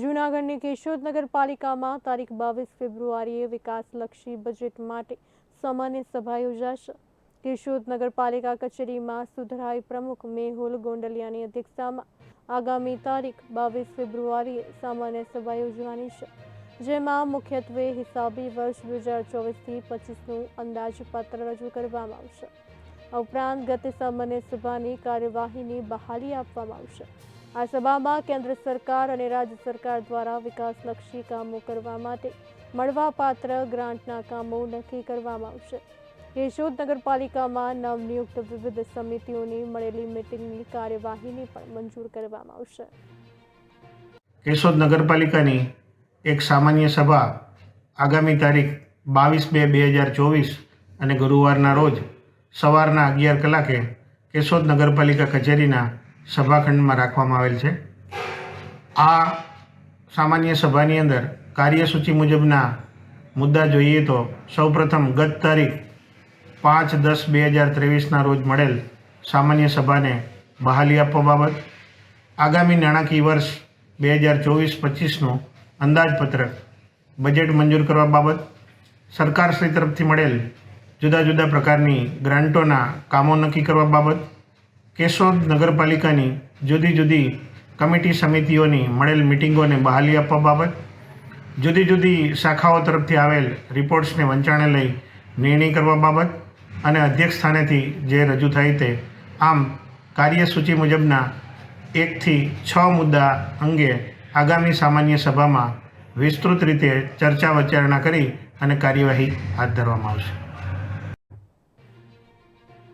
જૂનાગઢની કેશોદ નગરપાલિકામાં તારીખ 22 ફેબ્રુઆરીએ વિકાસલક્ષી બજેટ માટે સામાન્ય સભા યોજાશે। કેશોદ નગરપાલિકા કચેરીમાં સુધરાઈ પ્રમુખ મેહુલ ગોંડલિયાની અધ્યક્ષતામાં આગામી તારીખ 22 ફેબ્રુઆરીએ સામાન્ય સભા યોજવાની છે, જેમાં મુખ્યત્વે હિસાબી વર્ષ 2024થી 25નું અંદાજપત્ર રજૂ કરવામાં આવશે। આ ઉપરાંત ગત સામાન્ય સભાની કાર્યવાહીની બહાલી આપવામાં આવશે। આ સભામાં કેન્દ્ર સરકાર અને રાજ્ય સરકાર દ્વારા વિકાસલક્ષી કામો કરવા માટે મળવાપાત્ર ગ્રાન્ટના કામો નક્કી કરવામાં આવશે। કેશોદ નગરપાલિકામાં નવનિયુક્ત વિવિધ સમિતિઓની મળેલી મીટિંગની કાર્યવાહીની પણ મંજૂર કરવામાં આવશે। કેશોદ નગરપાલિકાની એક સામાન્ય સભા આગામી તારીખ 22/2/2024 અને ગુરુવારના રોજ સવારના 11 કલાકે કેશોદ નગરપાલિકા કચેરીના સભાખંડમાં રાખવામાં આવેલ છે। આ સામાન્ય સભાની અંદર કાર્યસૂચિ મુજબના મુદ્દા જોઈએ તો સૌપ્રથમ ગત તારીખ 5/10/2023ના રોજ મળેલ સામાન્ય સભાને બહાલી આપવા બાબત, આગામી નાણાકીય વર્ષ 2024-25નું અંદાજપત્રક બજેટ મંજૂર કરવા બાબત, સરકારશ્રી તરફથી મળેલ જુદા જુદા પ્રકારની ગ્રાન્ટોના કામો નક્કી કરવા બાબત, કેશોદ નગરપાલિકાની જુદી જુદી કમિટી સમિતિઓની મળેલ મિટિંગોને બહાલી આપવા બાબત, જુદી જુદી શાખાઓ તરફથી આવેલ રિપોર્ટ્સને વંચાણે લઈ નિર્ણય કરવા બાબત અને અધ્યક્ષ સ્થાનેથી જે રજૂ થાય તે, આમ કાર્યસૂચિ મુજબના 1 થી 6 મુદ્દા અંગે આગામી સામાન્ય સભામાં વિસ્તૃત રીતે ચર્ચા વિચારણા કરી અને કાર્યવાહી હાથ ધરવામાં આવશે।